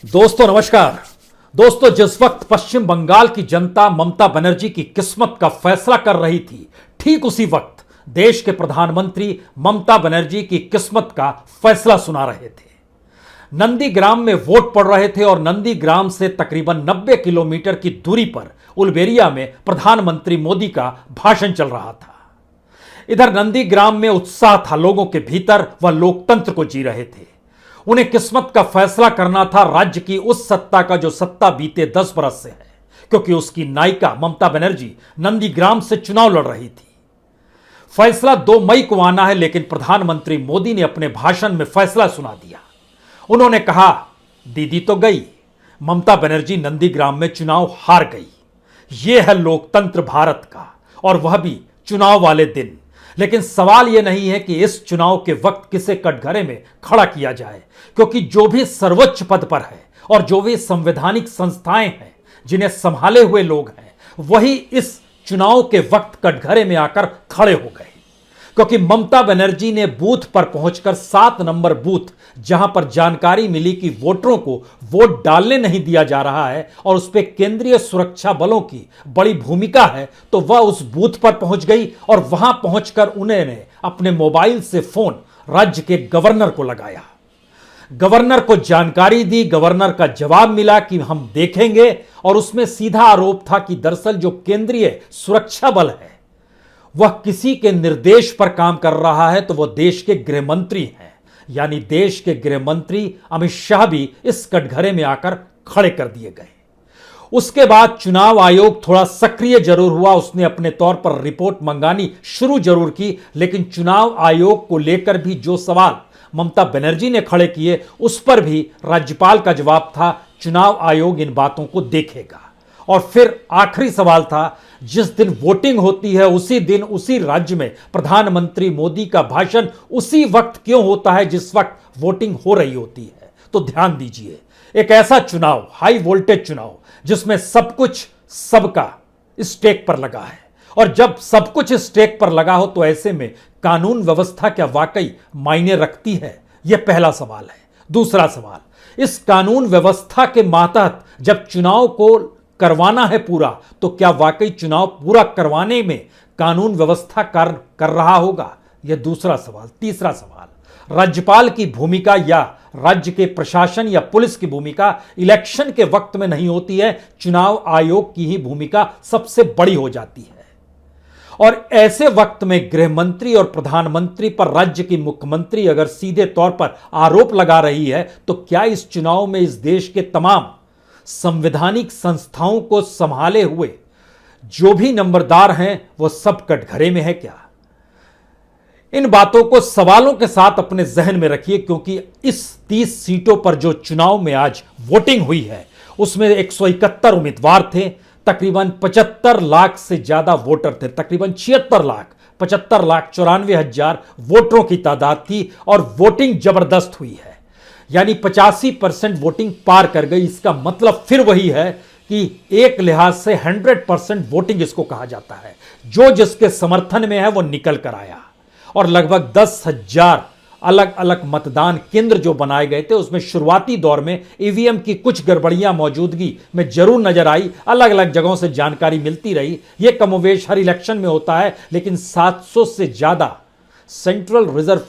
दोस्तों नमस्कार। दोस्तों, जिस वक्त पश्चिम बंगाल की जनता ममता बनर्जी की किस्मत का फैसला कर रही थी, ठीक उसी वक्त देश के प्रधानमंत्री ममता बनर्जी की किस्मत का फैसला सुना रहे थे। नंदीग्राम में वोट पड़ रहे थे और नंदीग्राम से तकरीबन 90 किलोमीटर की दूरी पर उलबेरिया में प्रधानमंत्री मोदी का भाषण चल रहा था। इधर नंदीग्राम में उत्साह था लोगों के भीतर, वह लोकतंत्र को जी रहे थे। उन्हें किस्मत का फैसला करना था राज्य की उस सत्ता का जो सत्ता बीते 10 बरस से है, क्योंकि उसकी नायिका ममता बनर्जी नंदीग्राम से चुनाव लड़ रही थी। फैसला 2 मई को आना है, लेकिन प्रधानमंत्री मोदी ने अपने भाषण में फैसला सुना दिया। उन्होंने कहा, दीदी तो गई, ममता बनर्जी नंदीग्राम में चुनाव हार गई। यह है लोकतंत्र भारत का, और वह भी चुनाव वाले दिन। लेकिन सवाल यह नहीं है कि इस चुनाव के वक्त किसे कटघरे में खड़ा किया जाए, क्योंकि जो भी सर्वोच्च पद पर है और जो भी संवैधानिक संस्थाएं हैं जिन्हें संभाले हुए लोग हैं, वही इस चुनाव के वक्त कटघरे में आकर खड़े हो गए। क्योंकि ममता बनर्जी ने बूथ पर पहुंचकर 7 नंबर बूथ, जहां पर जानकारी मिली कि वोटरों को वोट डालने नहीं दिया जा रहा है और उस पर केंद्रीय सुरक्षा बलों की बड़ी भूमिका है, तो वह उस बूथ पर पहुंच गई और वहां पहुंचकर उन्होंने अपने मोबाइल से फोन राज्य के गवर्नर को लगाया। गवर्नर को जानकारी दी, गवर्नर का जवाब मिला कि हम देखेंगे, और उसमें सीधा आरोप था कि दरअसल जो केंद्रीय सुरक्षा बल है वह किसी के निर्देश पर काम कर रहा है, तो वह देश के गृह मंत्री हैं। यानी देश के गृह मंत्री अमित शाह भी इस कटघरे में आकर खड़े कर दिए गए। उसके बाद चुनाव आयोग थोड़ा सक्रिय जरूर हुआ, उसने अपने तौर पर रिपोर्ट मंगानी शुरू जरूर की, लेकिन चुनाव आयोग को लेकर भी जो सवाल ममता बनर्जी ने खड़े किए, उस पर भी राज्यपाल का जवाब था, चुनाव आयोग इन बातों को देखेगा। और फिर आखिरी सवाल था, जिस दिन वोटिंग होती है उसी दिन उसी राज्य में प्रधानमंत्री मोदी का भाषण उसी वक्त क्यों होता है जिस वक्त वोटिंग हो रही होती है। तो ध्यान दीजिए, एक ऐसा चुनाव, हाई वोल्टेज चुनाव, जिसमें सब कुछ सबका स्टेक पर लगा है, और जब सब कुछ स्टेक पर लगा हो तो ऐसे में कानून व्यवस्था क्या वाकई मायने रखती है? यह पहला सवाल है। दूसरा सवाल, इस कानून व्यवस्था के मातहत जब चुनाव को करवाना है पूरा, तो क्या वाकई चुनाव पूरा करवाने में कानून व्यवस्था कर रहा होगा? यह दूसरा सवाल। तीसरा सवाल, राज्यपाल की भूमिका या राज्य के प्रशासन या पुलिस की भूमिका इलेक्शन के वक्त में नहीं होती है, चुनाव आयोग की ही भूमिका सबसे बड़ी हो जाती है। और ऐसे वक्त में गृह मंत्री और प्रधानमंत्री पर राज्य की मुख्यमंत्री अगर सीधे तौर पर आरोप लगा रही है, तो क्या इस चुनाव में इस देश के तमाम संवैधानिक संस्थाओं को संभाले हुए जो भी नंबरदार हैं वो सब कटघरे में है क्या? इन बातों को सवालों के साथ अपने जहन में रखिए, क्योंकि इस 30 सीटों पर जो चुनाव में आज वोटिंग हुई है उसमें 171 उम्मीदवार थे, तकरीबन 75 लाख से ज्यादा वोटर थे, तकरीबन 75 लाख 94,000 वोटरों की तादाद थी, और वोटिंग जबरदस्त हुई है। यानी 85% वोटिंग पार कर गई। इसका मतलब फिर वही है कि एक लिहाज से 100% वोटिंग इसको कहा जाता है। जो जिसके समर्थन में है वो निकल कर आया, और लगभग 10,000 अलग अलग मतदान केंद्र जो बनाए गए थे, उसमें शुरुआती दौर में ईवीएम की कुछ गड़बड़ियां मौजूदगी में जरूर नजर आई। अलग अलग जगहों से जानकारी मिलती रही, यह कमोवेश हर इलेक्शन में होता है, लेकिन 700 से ज्यादा सेंट्रल रिजर्व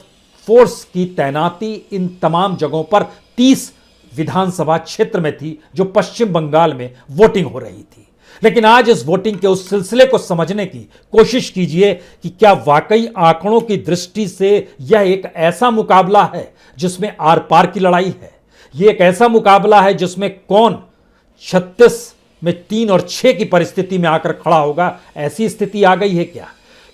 फोर्स की तैनाती इन तमाम जगहों पर 30 विधानसभा क्षेत्र में थी जो पश्चिम बंगाल में वोटिंग हो रही थी। लेकिन आज इस वोटिंग के उस सिलसिले को समझने की कोशिश कीजिए कि क्या वाकई आंकड़ों की दृष्टि से यह एक ऐसा मुकाबला है जिसमें आर पार की लड़ाई है। यह एक ऐसा मुकाबला है जिसमें कौन 36 में 3 और 6 की परिस्थिति में आकर खड़ा होगा। ऐसी स्थिति आ गई है क्या?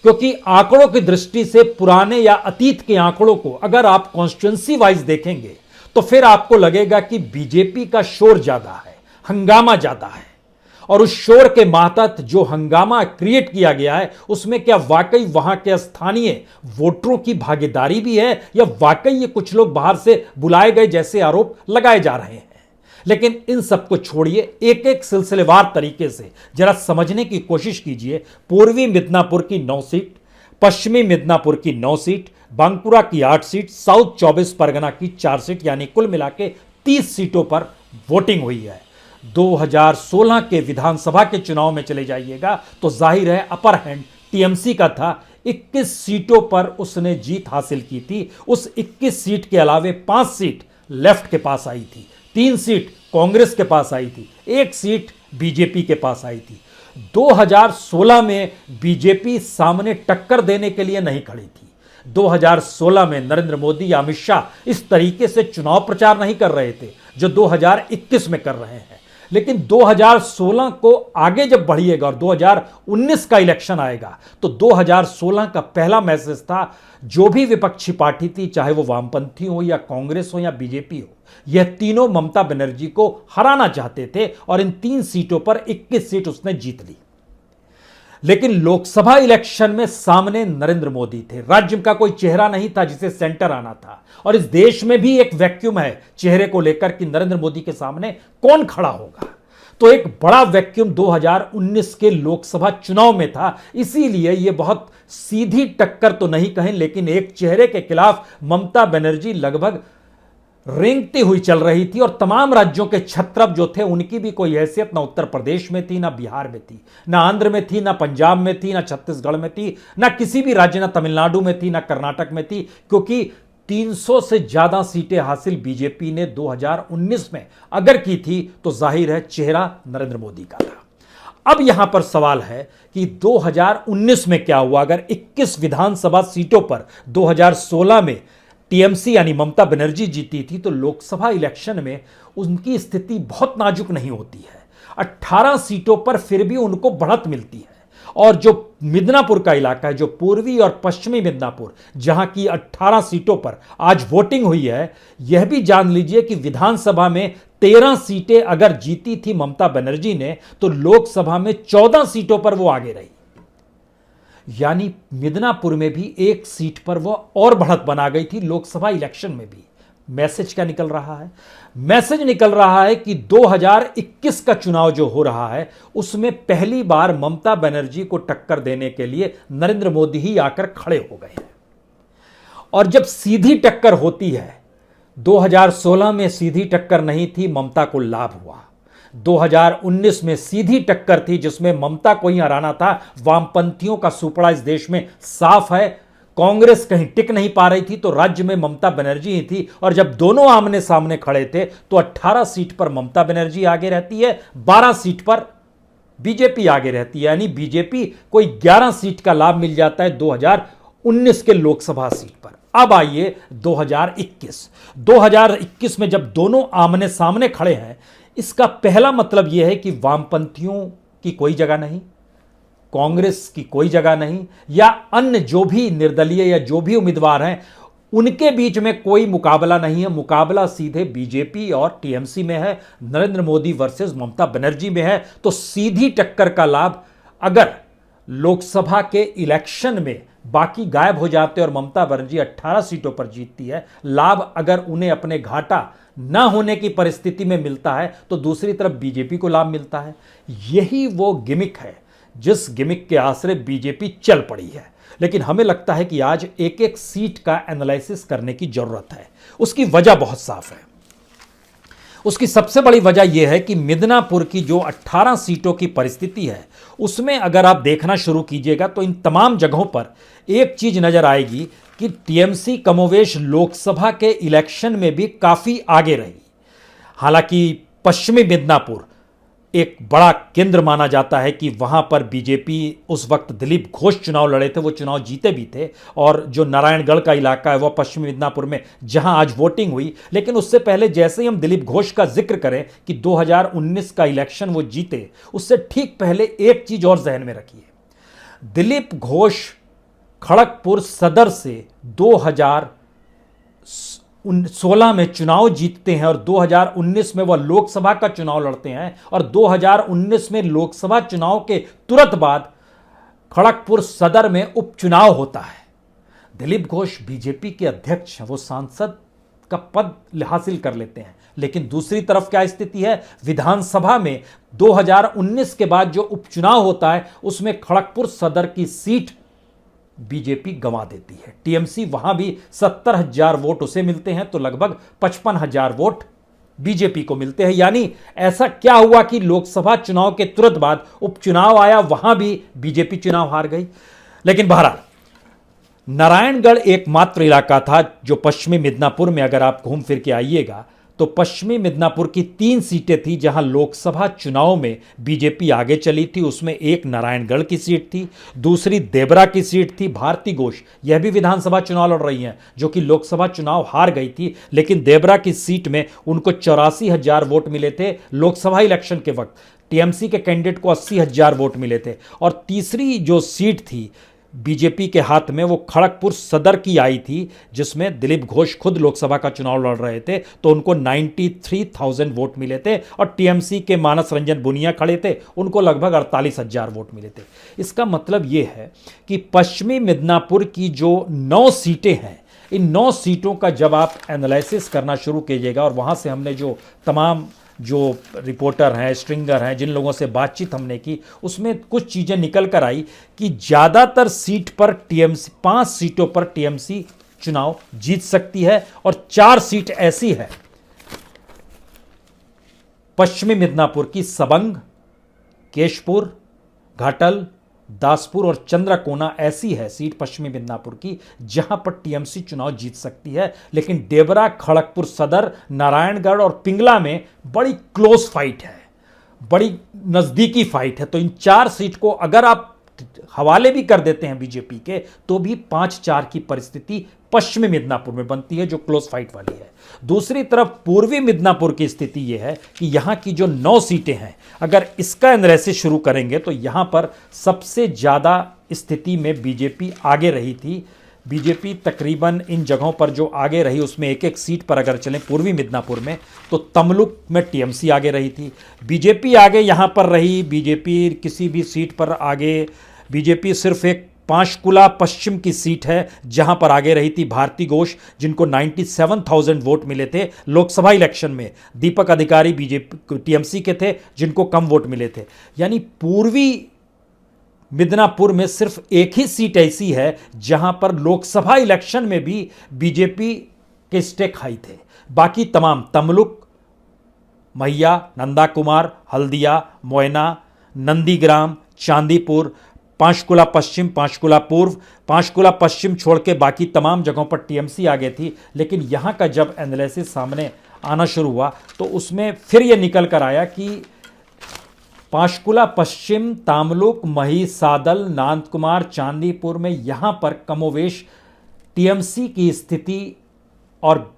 क्योंकि आंकड़ों की दृष्टि से पुराने या अतीत के आंकड़ों को अगर आप कॉन्स्टिट्यूंसी वाइज देखेंगे तो फिर आपको लगेगा कि बीजेपी का शोर ज्यादा है, हंगामा ज्यादा है, और उस शोर के मातहत जो हंगामा क्रिएट किया गया है उसमें क्या वाकई वहां के स्थानीय वोटरों की भागीदारी भी है, या वाकई ये कुछ लोग बाहर से बुलाए गए जैसे आरोप लगाए जा रहे हैं। लेकिन इन सबको छोड़िए, एक एक सिलसिलेवार तरीके से जरा समझने की कोशिश कीजिए। पूर्वी मिदनापुर की 9 सीट, पश्चिमी मिदनापुर की 9 सीट, बांकुरा की 8 सीट, साउथ 24 परगना की 4 सीट, यानी कुल मिला के 30 सीटों पर वोटिंग हुई है। 2016 के विधानसभा के चुनाव में चले जाइएगा तो जाहिर है अपर हैंड टीएमसी का था। 21 सीटों पर उसने जीत हासिल की थी। उस 21 सीट के अलावे 5 सीट लेफ्ट के पास आई थी, 3 सीट कांग्रेस के पास आई थी, 1 सीट बीजेपी के पास आई थी। 2016 में बीजेपी सामने टक्कर देने के लिए नहीं खड़ी थी। 2016 में नरेंद्र मोदी या अमित शाह इस तरीके से चुनाव प्रचार नहीं कर रहे थे जो 2021 में कर रहे हैं। लेकिन 2016 को आगे जब बढ़िएगा और 2019 का इलेक्शन आएगा तो 2016 का पहला मैसेज था, जो भी विपक्षी पार्टी थी, चाहे वो वामपंथी हो या कांग्रेस हो या बीजेपी हो, यह तीनों ममता बनर्जी को हराना चाहते थे और इन 3 सीटों पर 21 सीट उसने जीत ली। लेकिन लोकसभा इलेक्शन में सामने नरेंद्र मोदी थे। राज्य का कोई चेहरा नहीं था जिसे सेंटर आना था, और इस देश में भी एक वैक्यूम है चेहरे को लेकर कि नरेंद्र मोदी के सामने कौन खड़ा होगा। तो एक बड़ा वैक्यूम 2019 के लोकसभा चुनाव में था। इसीलिए यह बहुत सीधी टक्कर तो नहीं कहें, लेकिन एक चेहरे के खिलाफ ममता बनर्जी लगभग रेंगती हुई चल रही थी। और तमाम राज्यों के छत्रप जो थे उनकी भी कोई हैसियत ना उत्तर प्रदेश में थी, ना बिहार में थी, ना आंध्र में थी, ना पंजाब में थी, ना छत्तीसगढ़ में थी, ना किसी भी राज्य, ना तमिलनाडु में थी, ना कर्नाटक में थी, क्योंकि 300 से ज्यादा सीटें हासिल बीजेपी ने 2019 में अगर की थी तो जाहिर है चेहरा नरेंद्र मोदी का था। अब यहां पर सवाल है कि 2019 में क्या हुआ। अगर 21 विधानसभा सीटों पर 2016 में टीएमसी यानी ममता बनर्जी जीती थी तो लोकसभा इलेक्शन में उनकी स्थिति बहुत नाजुक नहीं होती है। 18 सीटों पर फिर भी उनको बढ़त मिलती है। और जो मिदनापुर का इलाका है, जो पूर्वी और पश्चिमी मिदनापुर, जहां की 18 सीटों पर आज वोटिंग हुई है, यह भी जान लीजिए कि विधानसभा में 13 सीटें अगर जीती थी ममता बनर्जी ने तो लोकसभा में 14 सीटों पर वो आगे रही। यानी मिदनापुर में भी 1 सीट पर वह और बढ़त बना गई थी। लोकसभा इलेक्शन में भी मैसेज क्या निकल रहा है? मैसेज निकल रहा है कि 2021 का चुनाव जो हो रहा है उसमें पहली बार ममता बनर्जी को टक्कर देने के लिए नरेंद्र मोदी ही आकर खड़े हो गए हैं। और जब सीधी टक्कर होती है, 2016 में सीधी टक्कर नहीं थी, ममता को लाभ हुआ। 2019 में सीधी टक्कर थी जिसमें ममता को ही हराना था। वामपंथियों का सुपड़ा इस देश में साफ है। कांग्रेस कहीं टिक नहीं पा रही थी तो राज्य में ममता बनर्जी ही थी। और जब दोनों आमने सामने खड़े थे तो 18 सीट पर ममता बनर्जी आगे रहती है, 12 सीट पर बीजेपी आगे रहती है। यानी बीजेपी कोई 11 सीट का लाभ मिल जाता है 2019 के लोकसभा सीट पर। अब आइए 2021 में जब दोनों आमने सामने खड़े हैं, इसका पहला मतलब यह है कि वामपंथियों की कोई जगह नहीं, कांग्रेस की कोई जगह नहीं, या अन्य जो भी निर्दलीय या जो भी उम्मीदवार हैं उनके बीच में कोई मुकाबला नहीं है। मुकाबला सीधे बीजेपी और टीएमसी में है, नरेंद्र मोदी वर्सेस ममता बनर्जी में है। तो सीधी टक्कर का लाभ अगर लोकसभा के इलेक्शन में बाकी गायब हो जाते और ममता बनर्जी 18 सीटों पर जीतती है, लाभ अगर उन्हें अपने घाटा ना होने की परिस्थिति में मिलता है तो दूसरी तरफ बीजेपी को लाभ मिलता है। यही वो गिमिक है जिस गिमिक के आश्रय बीजेपी चल पड़ी है। लेकिन हमें लगता है कि आज एक एक सीट का एनालिसिस करने की जरूरत है। उसकी वजह बहुत साफ है। उसकी सबसे बड़ी वजह यह है कि मिदनापुर की जो 18 सीटों की परिस्थिति है उसमें अगर आप देखना शुरू कीजिएगा तो इन तमाम जगहों पर एक चीज नजर आएगी कि टीएमसी कमोवेश लोकसभा के इलेक्शन में भी काफी आगे रही। हालांकि पश्चिमी मिदनापुर एक बड़ा केंद्र माना जाता है कि वहां पर बीजेपी उस वक्त दिलीप घोष चुनाव लड़े थे, वो चुनाव जीते भी थे। और जो नारायणगढ़ का इलाका है वह पश्चिमी मिदनापुर में जहां आज वोटिंग हुई। लेकिन उससे पहले जैसे ही हम दिलीप घोष का जिक्र करें कि 2019 का इलेक्शन वो जीते, उससे ठीक पहले एक चीज और जहन में रखिए। दिलीप घोष खड़गपुर सदर से 2016 में चुनाव जीतते हैं और 2019 में वह लोकसभा का चुनाव लड़ते हैं। और 2019 में लोकसभा चुनाव के तुरंत बाद खड़गपुर सदर में उपचुनाव होता है। दिलीप घोष बीजेपी के अध्यक्ष हैं, वो सांसद का पद हासिल कर लेते हैं। लेकिन दूसरी तरफ क्या स्थिति है, विधानसभा में 2019 के बाद जो उपचुनाव होता है उसमें खड़गपुर सदर की सीट बीजेपी गंवा देती है। टीएमसी वहां भी 70,000 वोट उसे मिलते हैं तो लगभग 55,000 वोट बीजेपी को मिलते हैं। यानी ऐसा क्या हुआ कि लोकसभा चुनाव के तुरंत बाद उपचुनाव आया, वहां भी बीजेपी चुनाव हार गई। लेकिन बहरहाल नारायणगढ़ एकमात्र इलाका था जो पश्चिमी मिदनापुर में, अगर आप घूम फिर के आइएगा तो पश्चिमी मिदनापुर की 3 सीटें थी जहां लोकसभा चुनाव में बीजेपी आगे चली थी। उसमें एक नारायणगढ़ की सीट थी, दूसरी देवरा की सीट थी। भारती घोष यह भी विधानसभा चुनाव लड़ रही हैं, जो कि लोकसभा चुनाव हार गई थी, लेकिन देवरा की सीट में उनको 84,000 वोट मिले थे लोकसभा इलेक्शन के वक्त। टीएमसी के कैंडिडेट को 80,000 वोट मिले थे। और तीसरी जो सीट थी बीजेपी के हाथ में, वो खड़गपुर सदर की आई थी, जिसमें दिलीप घोष खुद लोकसभा का चुनाव लड़ रहे थे, तो उनको 93,000 वोट मिले थे। और टीएमसी के मानस रंजन बुनिया खड़े थे, उनको लगभग 48,000 वोट मिले थे। इसका मतलब ये है कि पश्चिमी मिदनापुर की जो 9 सीटें हैं, इन 9 सीटों का जब आप एनालिसिस करना शुरू कीजिएगा, और वहाँ से हमने जो तमाम जो रिपोर्टर हैं, स्ट्रिंगर हैं, जिन लोगों से बातचीत हमने की, उसमें कुछ चीज़ें निकल कर आई कि ज़्यादातर सीट पर टीएमसी, 5 सीटों पर टीएमसी चुनाव जीत सकती है, और 4 सीट ऐसी है पश्चिमी मिदनापुर की, सबंग, केशपुर, घाटल, दासपुर और चंद्रकोना ऐसी है सीट पश्चिमी मिदनापुर की जहां पर टीएमसी चुनाव जीत सकती है। लेकिन देवरा, खड़गपुर सदर, नारायणगढ़ और पिंगला में बड़ी क्लोज फाइट है, बड़ी नजदीकी फाइट है। तो इन 4 सीट को अगर आप हवाले भी कर देते हैं बीजेपी के, तो भी 5-4 की परिस्थिति पश्चिमी मिदनापुर में बनती है, जो क्लोज फाइट वाली है। दूसरी तरफ पूर्वी मिदनापुर की स्थिति यह है कि यहां की जो 9 सीटें हैं, अगर इसका एनालिसिस शुरू करेंगे तो यहां पर सबसे ज्यादा स्थिति में बीजेपी आगे रही थी। बीजेपी तकरीबन इन जगहों पर जो आगे रही, उसमें एक एक सीट पर अगर चलें पूर्वी मिदनापुर में, तो तमलुक में टीएमसी आगे रही थी, बीजेपी आगे यहां पर रही। बीजेपी किसी भी सीट पर आगे, बीजेपी सिर्फ एक पांशकुला पश्चिम की सीट है जहां पर आगे रही थी भारती घोष, जिनको 97,000 वोट मिले थे लोकसभा इलेक्शन में। दीपक अधिकारी बीजेपी टीएमसी के थे, जिनको कम वोट मिले थे। यानी पूर्वी मिदनापुर में सिर्फ एक ही सीट ऐसी है जहां पर लोकसभा इलेक्शन में भी बीजेपी के स्टेक हाई थे। बाकी तमाम तमलुक, मैया, नंदा कुमार, हल्दिया, मोयना, नंदीग्राम, चांदीपुर, पांशकुला पश्चिम, पांशकुला पूर्व, पांशकुला पश्चिम छोड़ के बाकी तमाम जगहों पर टीएमसी आगे थी। लेकिन यहां का जब एनालिसिस सामने आना शुरू हुआ तो उसमें फिर यह निकल कर आया कि पांशकुला पश्चिम, तामलुक, मही, सादल, नांदकुमार, चांदीपुर में यहां पर कमोवेश टीएमसी की स्थिति और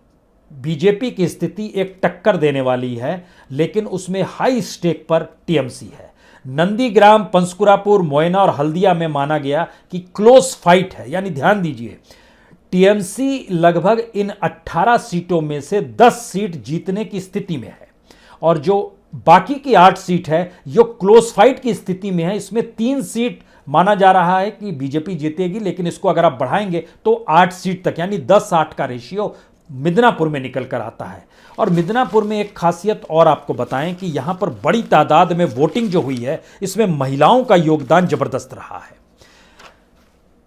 बीजेपी की स्थिति एक टक्कर देने वाली है, लेकिन उसमें हाई स्टेक पर टीएमसी है। नंदीग्राम, पंसकुरापुर, मोयना और हल्दिया में माना गया कि क्लोज फाइट है। यानी ध्यान दीजिए, टीएमसी लगभग इन 18 सीटों में से 10 सीट जीतने की स्थिति में है, और जो बाकी की 8 सीट है जो क्लोज फाइट की स्थिति में है, इसमें 3 सीट माना जा रहा है कि बीजेपी जीतेगी, लेकिन इसको अगर आप बढ़ाएंगे तो 8 सीट तक, यानी 10-8 का रेशियो मिदनापुर में निकल कर आता है। और मिदनापुर में एक खासियत और आपको बताएं कि यहां पर बड़ी तादाद में वोटिंग जो हुई है, इसमें महिलाओं का योगदान जबरदस्त रहा है।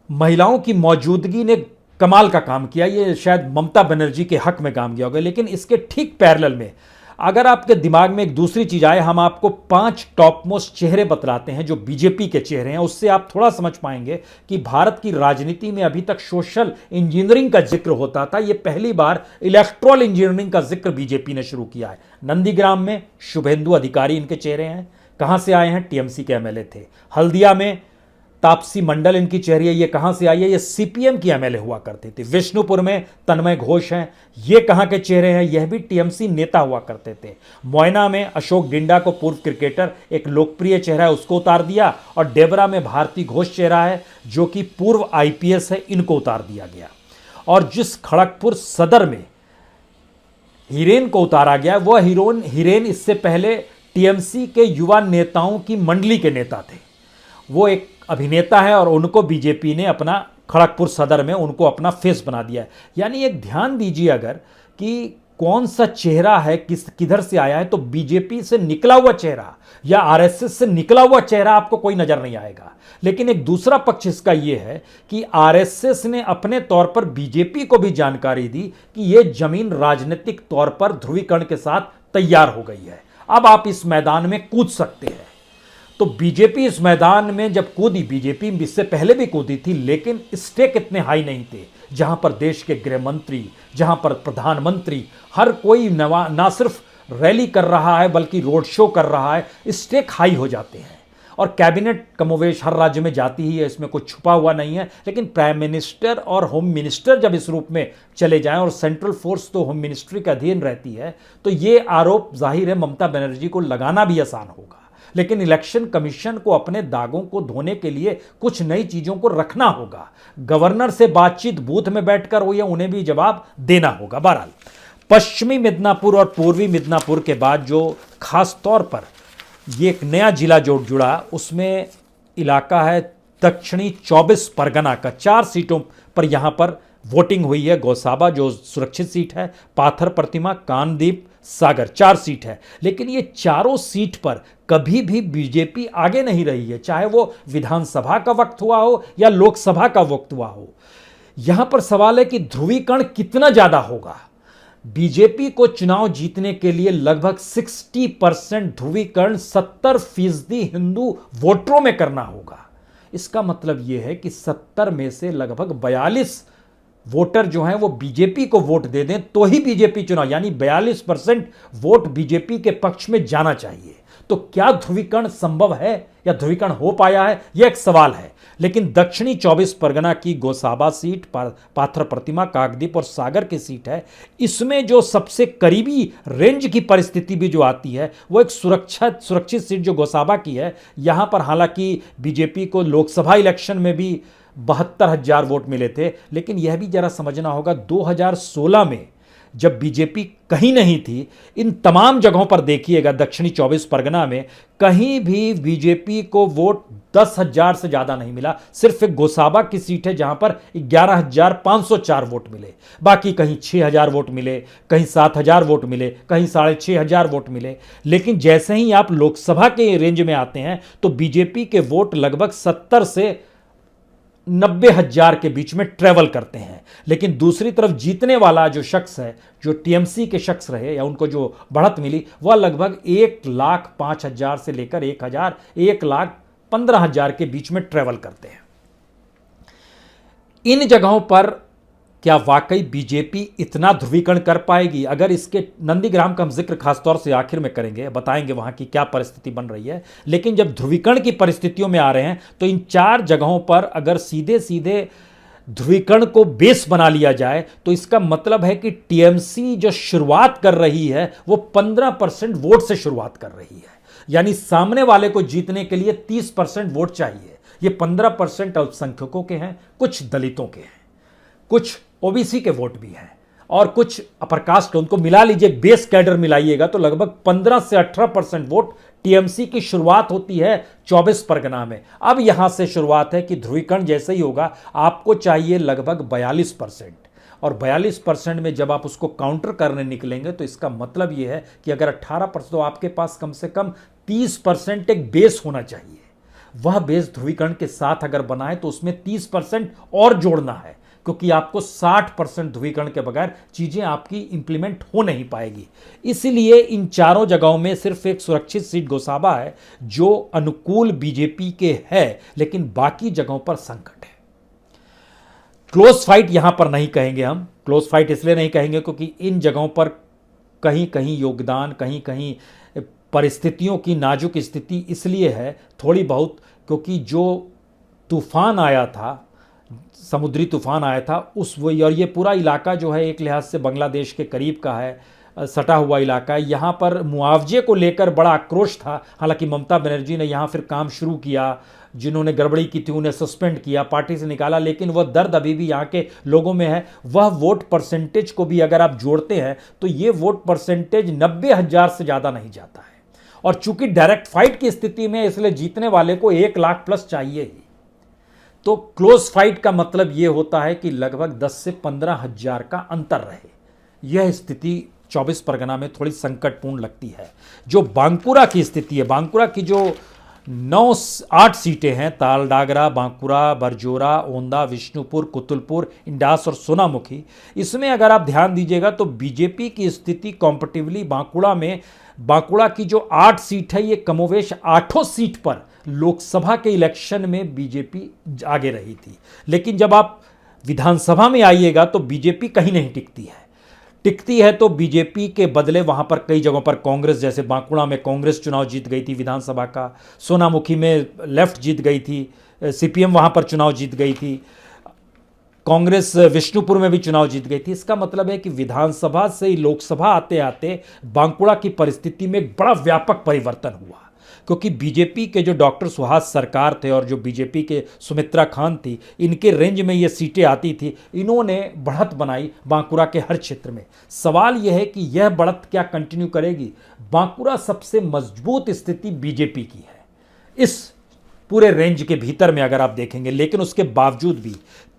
महिलाओं की मौजूदगी ने कमाल का काम किया। ये शायद ममता बनर्जी के हक में काम किया होगा, लेकिन इसके ठीक पैरेलल में अगर आपके दिमाग में एक दूसरी चीज आए, हम आपको 5 टॉप मोस्ट चेहरे बतलाते हैं जो बीजेपी के चेहरे हैं। उससे आप थोड़ा समझ पाएंगे कि भारत की राजनीति में अभी तक सोशल इंजीनियरिंग का जिक्र होता था, यह पहली बार इलेक्ट्रल इंजीनियरिंग का जिक्र बीजेपी ने शुरू किया है। नंदीग्राम में शुभेंदु अधिकारी इनके चेहरे हैं, कहां से आए हैं? टीएमसी के एमएलए थे। हल्दिया में तापसी मंडल इनकी चेहरी है, ये कहां से आई है? ये सीपीएम की एमएलए हुआ करते थे। विष्णुपुर में तन्मय घोष हैं, ये कहां के चेहरे हैं? यह भी टीएमसी नेता हुआ करते थे। मोयना में अशोक डिंडा को, पूर्व क्रिकेटर, एक लोकप्रिय चेहरा है, उसको उतार दिया। और डेबरा में भारती घोष चेहरा है जो कि पूर्व आईपीएस है, इनको उतार दिया गया। और जिस खड़गपुर सदर में हिरेन को उतारा गया, वह हिरेन इससे पहले टीएमसी के युवा नेताओं की मंडली के नेता थे। वो एक अभिनेता है और उनको बीजेपी ने अपना खड़गपुर सदर में उनको अपना फेस बना दिया है। यानी एक ध्यान दीजिए अगर कि कौन सा चेहरा है, किधर से आया है, तो बीजेपी से निकला हुआ चेहरा या आरएसएस से निकला हुआ चेहरा आपको कोई नजर नहीं आएगा। लेकिन एक दूसरा पक्ष इसका यह है कि आरएसएस ने अपने तौर पर बीजेपी को भी जानकारी दी कि यह जमीन राजनीतिक तौर पर ध्रुवीकरण के साथ तैयार हो गई है। अब आप इस मैदान में कूद सकते हैं। तो बीजेपी इस मैदान में जब कूदी, बीजेपी इससे पहले भी कूदी थी, लेकिन स्टेक इतने हाई नहीं थे। जहां पर देश के गृह मंत्री, जहां पर प्रधानमंत्री, हर कोई ना सिर्फ रैली कर रहा है बल्कि रोड शो कर रहा है, स्टेक हाई हो जाते हैं। और कैबिनेट कमोवेश हर राज्य में जाती ही है, इसमें कुछ छुपा हुआ नहीं है। लेकिन प्राइम मिनिस्टर और होम मिनिस्टर जब इस रूप में चले जाएं, और सेंट्रल फोर्स तो होम मिनिस्ट्री के अधीन रहती है, तो ये आरोप जाहिर है ममता बनर्जी को लगाना भी आसान होगा। लेकिन इलेक्शन कमीशन को अपने दागों को धोने के लिए कुछ नई चीजों को रखना होगा। गवर्नर से बातचीत बूथ में बैठकर हुई है, उन्हें भी जवाब देना होगा। बहरहाल, पश्चिमी मिदनापुर और पूर्वी मिदनापुर के बाद जो खास तौर पर ये एक नया जिला जुड़ा, उसमें इलाका है दक्षिणी 24 परगना का। 4 सीटों पर यहां पर वोटिंग हुई है। गौसाबा जो सुरक्षित सीट है, पाथर प्रतिमा, कानदीप, सागर, 4 सीट है। लेकिन ये चारों सीट पर कभी भी बीजेपी आगे नहीं रही है, चाहे वो विधानसभा का वक्त हुआ हो या लोकसभा का वक्त हुआ हो। यहां पर सवाल है कि ध्रुवीकरण कितना ज्यादा होगा। बीजेपी को चुनाव जीतने के लिए लगभग 60% ध्रुवीकरण 70% हिंदू वोटरों में करना होगा। इसका मतलब यह है कि 70 में से लगभग 42 वोटर जो हैं वो बीजेपी को वोट दे दें तो ही बीजेपी चुनाव, यानी 42% वोट बीजेपी के पक्ष में जाना चाहिए। तो क्या ध्रुवीकरण संभव है या ध्रुवीकरण हो पाया है, यह एक सवाल है। लेकिन दक्षिणी 24 परगना की गोसाबा सीट, पाथर प्रतिमा, काकद्वीप और सागर की सीट है, इसमें जो सबसे करीबी रेंज की परिस्थिति भी जो आती है वो एक सुरक्षित सीट जो गोसाबा की है। यहां पर हालांकि बीजेपी को लोकसभा इलेक्शन में भी 72,000 वोट मिले थे। लेकिन यह भी जरा समझना होगा, 2016 में जब बीजेपी कहीं नहीं थी, इन तमाम जगहों पर देखिएगा दक्षिणी 24 परगना में कहीं भी बीजेपी को वोट 10,000 से ज्यादा नहीं मिला। सिर्फ एक गोसाबा की सीट है जहां पर 11,504 वोट मिले। बाकी कहीं 6,000 वोट मिले, कहीं 7,000 वोट मिले, कहीं 6,500 वोट मिले। लेकिन जैसे ही आप लोकसभा के रेंज में आते हैं तो बीजेपी के वोट लगभग 70 से 90,000 के बीच में ट्रेवल करते हैं। लेकिन दूसरी तरफ जीतने वाला जो शख्स है, जो टीएमसी के शख्स रहे या उनको जो बढ़त मिली, वह लगभग 1,05,000 से लेकर 1,15,000 के बीच में ट्रेवल करते हैं। इन जगहों पर क्या वाकई बीजेपी इतना ध्रुवीकरण कर पाएगी? अगर इसके नंदीग्राम का हम जिक्र खासतौर से आखिर में करेंगे, बताएंगे वहां की क्या परिस्थिति बन रही है। लेकिन जब ध्रुवीकरण की परिस्थितियों में आ रहे हैं तो इन 4 जगहों पर अगर सीधे सीधे ध्रुवीकरण को बेस बना लिया जाए तो इसका मतलब है कि टीएमसी जो शुरुआत कर रही है वो 15% वोट से शुरुआत कर रही है। यानी सामने वाले को जीतने के लिए 30% वोट चाहिए। ये 15% अल्पसंख्यकों के हैं, कुछ दलितों के हैं, कुछ ओबीसी के वोट भी हैं और कुछ अपर कास्ट, उनको मिला लीजिए, बेस कैडर मिलाइएगा तो लगभग 15 से 18% वोट टीएमसी की शुरुआत होती है 24 परगना में। अब यहां से शुरुआत है कि ध्रुवीकरण जैसे ही होगा आपको चाहिए लगभग 42%, और 42% में जब आप उसको काउंटर करने निकलेंगे तो इसका मतलब यह है कि अगर 18% तो आपके पास कम से कम 30% एक बेस होना चाहिए। वह बेस ध्रुवीकरण के साथ अगर बना है तो उसमें 30% और जोड़ना है, क्योंकि आपको 60% ध्रुवीकरण के बगैर चीजें आपकी इंप्लीमेंट हो नहीं पाएगी। इसलिए इन चारों जगहों में सिर्फ एक सुरक्षित सीट गोसाबा है जो अनुकूल बीजेपी के है, लेकिन बाकी जगहों पर संकट है। क्लोज फाइट यहां पर नहीं कहेंगे हम। क्लोज फाइट इसलिए नहीं कहेंगे क्योंकि इन जगहों पर कहीं कहीं योगदान, कहीं कहीं परिस्थितियों की नाजुक स्थिति इसलिए है थोड़ी बहुत, क्योंकि जो तूफान आया था, समुद्री तूफान आया था, और ये पूरा इलाका जो है एक लिहाज से बांग्लादेश के करीब का है, सटा हुआ इलाका है। यहाँ पर मुआवजे को लेकर बड़ा आक्रोश था। हालांकि ममता बनर्जी ने यहाँ फिर काम शुरू किया, जिन्होंने गड़बड़ी की थी उन्हें सस्पेंड किया, पार्टी से निकाला, लेकिन वह दर्द अभी भी यहाँ के लोगों में है। वह वोट परसेंटेज को भी अगर आप जोड़ते हैं तो ये वोट परसेंटेज 90,000 से ज़्यादा नहीं जाता है। और चूंकि डायरेक्ट फाइट की स्थिति में, इसलिए जीतने वाले को 1 लाख प्लस चाहिए ही। तो क्लोज फाइट का मतलब यह होता है कि लगभग 10 से 15,000 का अंतर रहे। यह स्थिति 24 परगना में थोड़ी संकटपूर्ण लगती है। जो बांकुरा की स्थिति है, बांकुरा की जो आठ सीटें हैं, तालडागरा, बांकुरा, बरजोरा, ओंदा, विष्णुपुर, कुतुलपुर, इंडास और सोनामुखी। इसमें अगर आप ध्यान दीजिएगा तो बीजेपी की स्थिति कॉम्पिटिटिवली बांकुड़ा की जो 8 सीट है, ये कमोवेश 8 सीट पर लोकसभा के इलेक्शन में बीजेपी आगे रही थी। लेकिन जब आप विधानसभा में आइएगा तो बीजेपी कहीं नहीं टिकती है तो बीजेपी के बदले वहां पर कई जगहों पर कांग्रेस, जैसे बांकुड़ा में कांग्रेस चुनाव जीत गई थी विधानसभा का, सोनामुखी में लेफ्ट जीत गई थी, सीपीएम वहां पर चुनाव जीत गई थी, कांग्रेस विष्णुपुर में भी चुनाव जीत गई थी। इसका मतलब है कि विधानसभा से लोकसभा आते आते बांकुड़ा की परिस्थिति में एक बड़ा व्यापक परिवर्तन हुआ, क्योंकि बीजेपी के जो डॉक्टर सुहास सरकार थे और जो बीजेपी के सुमित्रा खान थी, इनके रेंज में ये सीटें आती थी। इन्होंने बढ़त बनाई बांकुड़ा के हर क्षेत्र में। सवाल यह है कि यह बढ़त क्या कंटिन्यू करेगी? बांकुड़ा सबसे मजबूत स्थिति बीजेपी की है इस पूरे रेंज के भीतर में अगर आप देखेंगे, लेकिन उसके बावजूद भी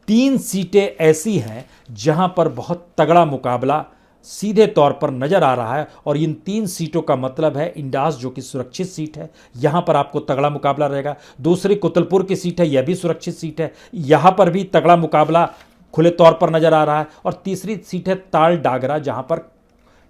3 सीटें ऐसी हैं जहां पर बहुत तगड़ा मुकाबला सीधे तौर पर नजर आ रहा है। और इन 3 सीटों का मतलब है इंडास, जो कि सुरक्षित सीट है, यहां पर आपको तगड़ा मुकाबला रहेगा। दूसरी कुतुलपुर की सीट है, यह भी सुरक्षित सीट है, यहां पर भी तगड़ा मुकाबला खुले तौर पर नजर आ रहा है। और तीसरी सीट है तालडागरा, जहां पर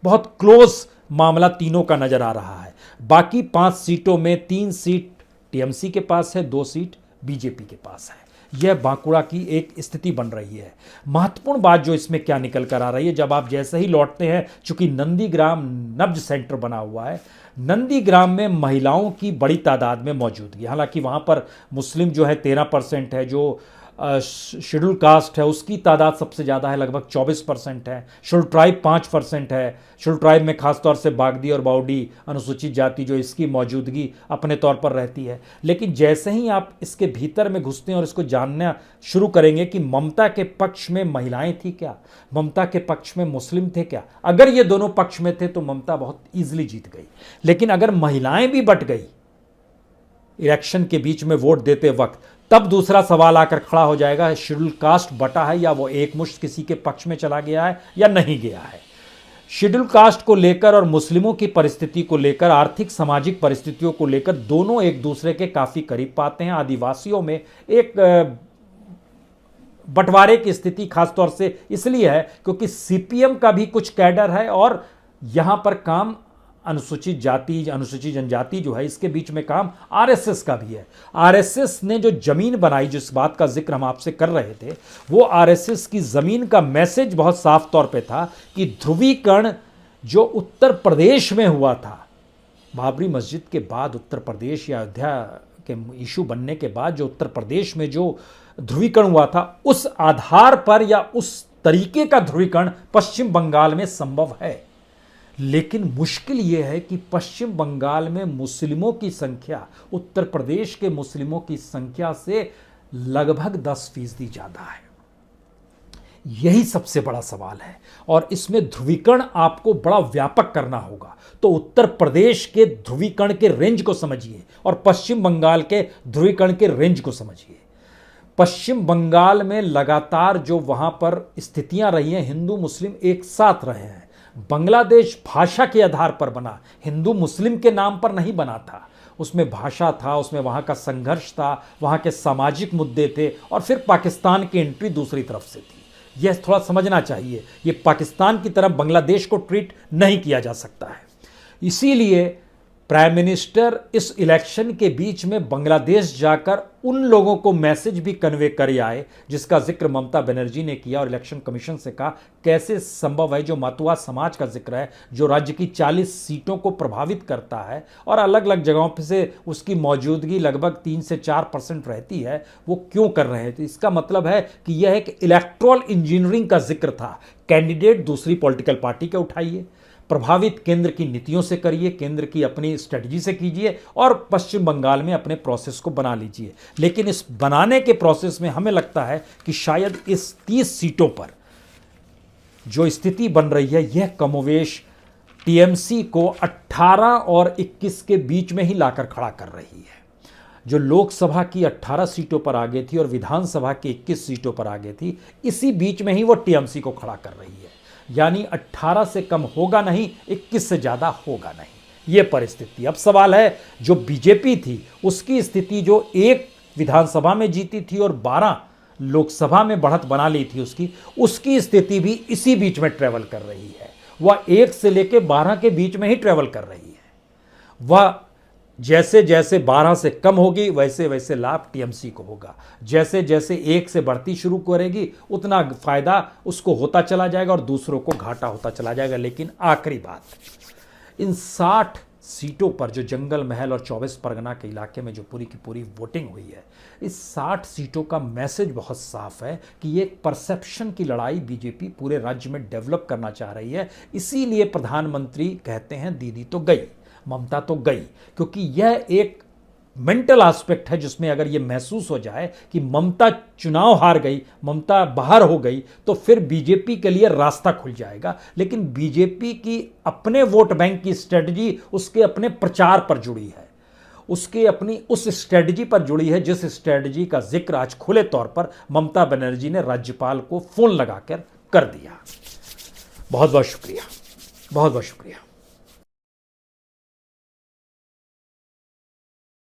बहुत क्लोज मामला तीनों का नजर आ रहा है। बाकी 5 सीटों में 3 सीट टीएमसी के पास है, 2 सीट बीजेपी के पास है। यह बांकुड़ा की एक स्थिति बन रही है। महत्वपूर्ण बात जो इसमें क्या निकल कर आ रही है, जब आप जैसे ही लौटते हैं, चूंकि नंदीग्राम नब्ज सेंटर बना हुआ है, नंदीग्राम में महिलाओं की बड़ी तादाद में मौजूदगी, हालांकि वहां पर मुस्लिम जो है 13% है, जो शेड्यूल कास्ट है उसकी तादाद सबसे ज़्यादा है, लगभग 24% है। शेड्यूल ट्राइब 5% है। शेड्यूल ट्राइब में खासतौर से बागदी और बाउडी अनुसूचित जाति जो इसकी मौजूदगी अपने तौर पर रहती है। लेकिन जैसे ही आप इसके भीतर में घुसते हैं और इसको जानना शुरू करेंगे कि ममता के पक्ष में महिलाएं थी क्या, ममता के पक्ष में मुस्लिम थे क्या, अगर ये दोनों पक्ष में थे तो ममता बहुत ईजिली जीत गई। लेकिन अगर महिलाएं भी बट गई इलेक्शन के बीच में वोट देते वक्त, तब दूसरा सवाल आकर खड़ा हो जाएगा, शेड्यूल कास्ट बटा है या वो एकमुश्त किसी के पक्ष में चला गया है या नहीं गया है। शेड्यूल कास्ट को लेकर और मुस्लिमों की परिस्थिति को लेकर, आर्थिक सामाजिक परिस्थितियों को लेकर दोनों एक दूसरे के काफी करीब पाते हैं। आदिवासियों में एक बंटवारे की स्थिति खासतौर से इसलिए है क्योंकि सीपीएम का भी कुछ कैडर है और यहां पर काम अनुसूचित जाति, अनुसूचित जनजाति जो है, इसके बीच में काम आरएसएस का भी है। आरएसएस ने जो जमीन बनाई, जिस बात का जिक्र हम आपसे कर रहे थे, वो आरएसएस की जमीन का मैसेज बहुत साफ तौर पे था कि ध्रुवीकरण जो उत्तर प्रदेश में हुआ था, बाबरी मस्जिद के बाद उत्तर प्रदेश या अयोध्या के इशू बनने के बाद जो उत्तर प्रदेश में जो ध्रुवीकरण हुआ था, उस आधार पर या उस तरीके का ध्रुवीकरण पश्चिम बंगाल में संभव है। लेकिन मुश्किल यह है कि पश्चिम बंगाल में मुस्लिमों की संख्या उत्तर प्रदेश के मुस्लिमों की संख्या से लगभग 10% ज्यादा है। यही सबसे बड़ा सवाल है और इसमें ध्रुवीकरण आपको बड़ा व्यापक करना होगा। तो उत्तर प्रदेश के ध्रुवीकरण के रेंज को समझिए और पश्चिम बंगाल के ध्रुवीकरण के रेंज को समझिए। पश्चिम बंगाल में लगातार जो वहां पर स्थितियां रही हैं, हिंदू मुस्लिम एक साथ रहे हैं। बांग्लादेश भाषा के आधार पर बना, हिंदू मुस्लिम के नाम पर नहीं बना था। उसमें भाषा था, उसमें वहाँ का संघर्ष था, वहाँ के सामाजिक मुद्दे थे और फिर पाकिस्तान की एंट्री दूसरी तरफ से थी। यह थोड़ा समझना चाहिए। ये पाकिस्तान की तरफ बांग्लादेश को ट्रीट नहीं किया जा सकता है। इसीलिए प्राइम मिनिस्टर इस इलेक्शन के बीच में बांग्लादेश जाकर उन लोगों को मैसेज भी कन्वे कर आए जिसका जिक्र ममता बनर्जी ने किया और इलेक्शन कमीशन से कहा कैसे संभव है, जो मातुआ समाज का जिक्र है, जो राज्य की 40 सीटों को प्रभावित करता है और अलग अलग जगहों पर से उसकी मौजूदगी लगभग 3 से 4% रहती है, वो क्यों कर रहे हैं। तो इसका मतलब है कि यह एक इलेक्ट्रल इंजीनियरिंग का जिक्र था। कैंडिडेट दूसरी पॉलिटिकल पार्टी के उठाइए, प्रभावित केंद्र की नीतियों से करिए, केंद्र की अपनी स्ट्रेटजी से कीजिए और पश्चिम बंगाल में अपने प्रोसेस को बना लीजिए। लेकिन इस बनाने के प्रोसेस में हमें लगता है कि शायद इस 30 सीटों पर जो स्थिति बन रही है, यह कमोवेश टीएमसी को 18 और 21 के बीच में ही लाकर खड़ा कर रही है। जो लोकसभा की 18 सीटों पर आगे थी और विधानसभा की 21 सीटों पर आगे थी, इसी बीच में ही वो टीएमसी को खड़ा कर रही है। यानी 18 से कम होगा नहीं, 21 से ज़्यादा होगा नहीं। ये परिस्थिति। अब सवाल है, जो बीजेपी थी उसकी स्थिति जो 1 विधानसभा में जीती थी और 12 लोकसभा में बढ़त बना ली थी, उसकी स्थिति भी इसी बीच में ट्रेवल कर रही है। वह 1 से लेकर 12 के बीच में ही ट्रेवल कर रही है। वह जैसे जैसे 12 से कम होगी वैसे वैसे लाभ टीएमसी को होगा। जैसे जैसे 1 से बढ़ती शुरू करेगी उतना फायदा उसको होता चला जाएगा और दूसरों को घाटा होता चला जाएगा। लेकिन आखिरी बात, इन 60 सीटों पर जो जंगल महल और 24 परगना के इलाके में जो पूरी की पूरी वोटिंग हुई है, इस 60 सीटों का मैसेज बहुत साफ है कि ये एक परसेप्शन की लड़ाई बीजेपी पूरे राज्य में डेवलप करना चाह रही है। इसीलिए प्रधानमंत्री कहते हैं दीदी तो गई, ममता तो गई, क्योंकि यह एक मेंटल एस्पेक्ट है जिसमें अगर ये महसूस हो जाए कि ममता चुनाव हार गई, ममता बाहर हो गई, तो फिर बीजेपी के लिए रास्ता खुल जाएगा। लेकिन बीजेपी की अपने वोट बैंक की स्ट्रेटजी उसके अपने प्रचार पर जुड़ी है, उसके अपनी उस स्ट्रेटजी पर जुड़ी है जिस स्ट्रेटजी का जिक्र आज खुले तौर पर ममता बनर्जी ने राज्यपाल को फोन लगाकर कर दिया। बहुत बहुत शुक्रिया, बहुत बहुत शुक्रिया।